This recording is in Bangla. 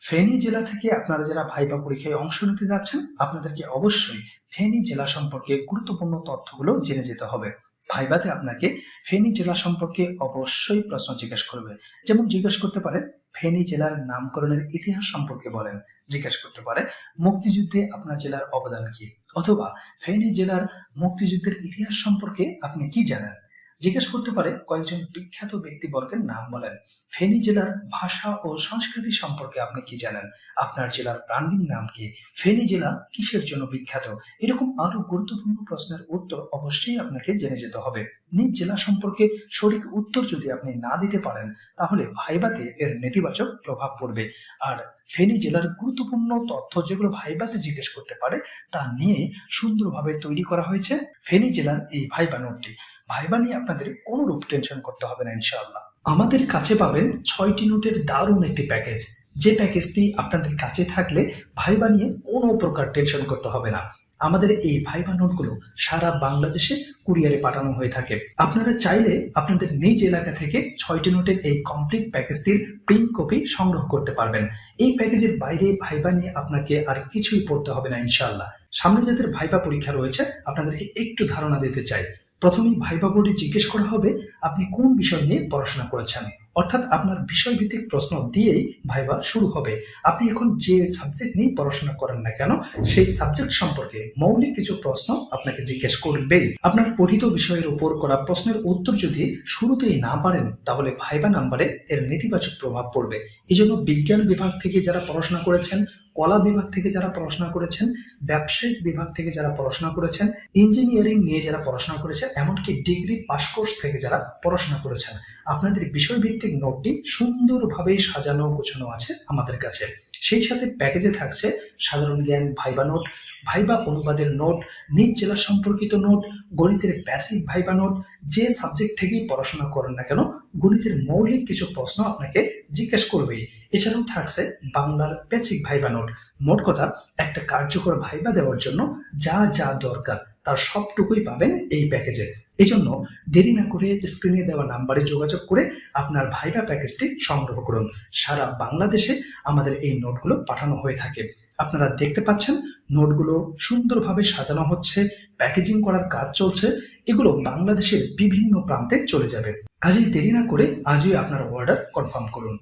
ফেনী জেলা থেকে আপনারা যারা ভাইবা পরীক্ষায় অংশ নিতে যাচ্ছেন, আপনাদেরকে অবশ্যই ফেনী জেলা সম্পর্কে গুরুত্বপূর্ণ তথ্যগুলো জেনে যেতে হবে। ভাইবাতে আপনাকে ফেনী জেলা সম্পর্কে অবশ্যই প্রশ্ন জিজ্ঞেস করবে। যেমন জিজ্ঞেস করতে পারে ফেনী জেলার নামকরণের ইতিহাস সম্পর্কে বলেন, জিজ্ঞেস করতে পারে মুক্তিযুদ্ধে আপনার জেলার অবদান কি, অথবা ফেনী জেলার মুক্তিযুদ্ধের ইতিহাস সম্পর্কে আপনি কি জানেন। জিজ্ঞেস করতে পারে কয়েকজন বিখ্যাত ব্যক্তিবর্গের নাম বলেন। ফেনী জেলার ভাষা ও সংস্কৃতি সম্পর্কে আপনি কি জানেন, আপনার জেলার ব্র্যান্ডিং নাম কি, ফেনী জেলা কিসের জন্য বিখ্যাত। এরকম আরো গুরুত্বপূর্ণ প্রশ্নের উত্তর অবশ্যই আপনাকে জেনে যেতে হবে। নিজ জেলা সম্পর্কে সঠিক উত্তর যদি আপনি না দিতে পারেন, তাহলে ভাইবাতে এর নেতিবাচক প্রভাব পড়বে। আর ফেনী জেলার গুরুত্বপূর্ণ তথ্য যেগুলো ভাইবাতে জিজ্ঞেস করতে পারে, তা নিয়ে সুন্দরভাবে তৈরি করা হয়েছে ফেনী জেলার এই ভাইবা নোটটি। ভাইবা নিয়ে আপনাদের কোনো রূপ টেনশন করতে হবে না ইনশাআল্লাহ। আমাদের কাছে পাবেন 6টি নোটের দারুণ একটি প্যাকেজ, যে প্যাকেজটি আপনাদের কাছে থাকলে ভাইবা নিয়ে কোনো প্রকার টেনশন করতে হবে না। আমাদের এই ভাইবা নোটগুলো সারা বাংলাদেশে কুরিয়ারে পাঠানো হয়ে থাকে। আপনারা চাইলে আপনাদের নিজ এলাকা থেকে 6টি নোটের এই কমপ্লিট প্যাকেজটির প্রিন্ট কপি সংগ্রহ করতে পারবেন। এই প্যাকেজের বাইরে ভাইবা নিয়ে আপনাকে আর কিছুই পড়তে হবে না ইনশাআল্লাহ। সামনে যাদের ভাইবা পরীক্ষা রয়েছে, আপনাদেরকে একটু ধারণা দিতে চাই। প্রথমেই ভাইবা বোর্ডে জিজ্ঞেস করা হবে আপনি কোন বিষয় নিয়ে পড়াশোনা করেছেন, অর্থাৎ আপনার বিষয়ভিত্তিক প্রশ্ন দিয়েই ভাইবা শুরু হবে। আপনি এখন যে সাবজেক্ট নিয়ে পড়াশোনা করেন না কেন, সেই সাবজেক্ট সম্পর্কে মৌলিক কিছু প্রশ্ন আপনাকে জিজ্ঞেস করবেই। আপনার পঠিত বিষয়ের উপর করা প্রশ্নের উত্তর যদি শুরুতেই না পারেন, তাহলে ভাইবা নাম্বারে এর নেতিবাচক প্রভাব পড়বে। এই জন্য বিজ্ঞান বিভাগ থেকে যারা পড়াশোনা করেছেন, কলা বিভাগ থেকে যারা পড়াশোনা করেছেন, ব্যবসায়িক বিভাগ থেকে যারা পড়াশোনা করেছেন, ইঞ্জিনিয়ারিং নিয়ে যারা পড়াশোনা করেছেন, এমনকি ডিগ্রি পাস কোর্স থেকে যারা পড়াশোনা করেছেন, আপনাদের বিষয়ভিত্তিক নোটটি সুন্দরভাবে সাজানো গোছানো আছে আমাদের কাছে। সেই সাথে প্যাকেজে থাকছে সাধারণ জ্ঞান ভাইবা নোট, ভাইবা অনুবাদের নোট, নিজ জেলা সম্পর্কিত নোট, গণিতের বেসিক ভাইবা নোট। যে সাবজেক্ট থেকেই পড়াশোনা করেন না কেন, গণিতের মৌলিক কিছু প্রশ্ন আপনাকে জিজ্ঞেস করবেই। এছাড়াও থাকছে বাংলার বেসিক ভাইবা নোট। মোট কথা, একটা কার্যকর ভাইবা দেওয়ার জন্য যা যা দরকার তার সবটুকুই পাবেন এই প্যাকেজে। এই জন্য দেরি না করে স্ক্রিনে দেওয়া নাম্বারে যোগাযোগ করে আপনার ভাইবা প্যাকেজটি সংগ্রহ করুন। সারা বাংলাদেশে আমাদের এই নোটগুলো পাঠানো হয়ে থাকে। আপনারা দেখতে পাচ্ছেন নোটগুলো সুন্দরভাবে সাজানো হচ্ছে, প্যাকেজিং করার কাজ চলছে। এগুলো বাংলাদেশের বিভিন্ন প্রান্তে চলে যাবে। কাজেই দেরি না করে আজই আপনার অর্ডার কনফার্ম করুন।